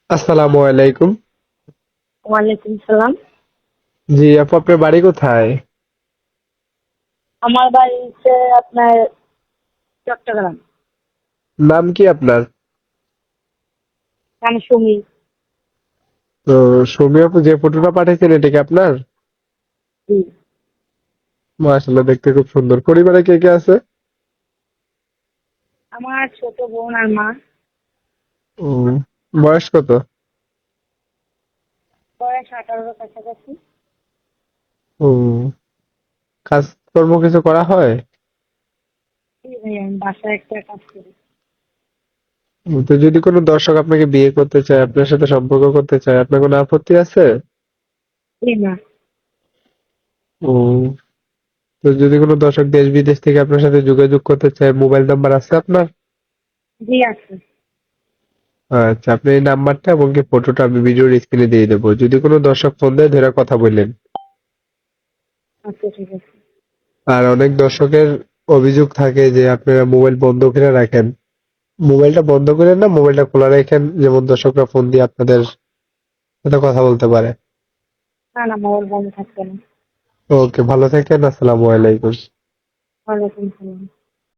আসসালামু আলাইকুম। ওয়ালাইকুম সালাম। জি আপু, আপনার বাড়ি কোথায়? আমার বাড়ি হচ্ছে আপনার চট্টগ্রাম। নাম কি আপনার? আমি সুমি। তো সৌমি আপু, যে ফটোটা পাঠিয়েছেন এটা কি আপনার? জি। মাশাআল্লাহ, দেখতে খুব সুন্দর। পরিবারে কে কে আছে? আমার ছোট বোন আর মা। উম, বয়স কত? বয়স 18 কাছাকাছি। উম, কাজকর্ম কিছু করা হয়? জি ভাই, আমি বাসায় একটা কাজ করি। তো যদি কোনো দর্শক আপনাকে বিয়ে করতে চায়, আপনার সাথে সম্পর্ক করতে চায়, আপনার কোনো আপত্তি আছে? জি না। উম, তো যদি কোনো দর্শক দেশ বিদেশ থেকে আপনার সাথে যোগাযোগ করতে চায়, মোবাইল নাম্বার আছে আপনার? জি আছে। আচ্ছা, আপনি এই নাম্বারটা এবং কি ফটোটা আমি ভিডিওর স্ক্রিনে দিয়ে দেবো। যদি কোনো দর্শক ফোন দেয়, ধরে কথা বললেন। আচ্ছা, ঠিক আছে। আর অনেক দর্শকের অভিযোগ থাকে যে আপনারা মোবাইল বন্ধ করে রাখেন। মোবাইলটা বন্ধ করেন না, মোবাইলটা খোলা রাখেন, যেমন দর্শকরা ফোন দিয়ে আপনাদের সাথে কথা বলতে পারে। না না, মোবাইল বন্ধ থাকবে না। ওকে, ভালো থাকেন। আসসালামু আলাইকুম। ওয়ালাইকুম সালাম।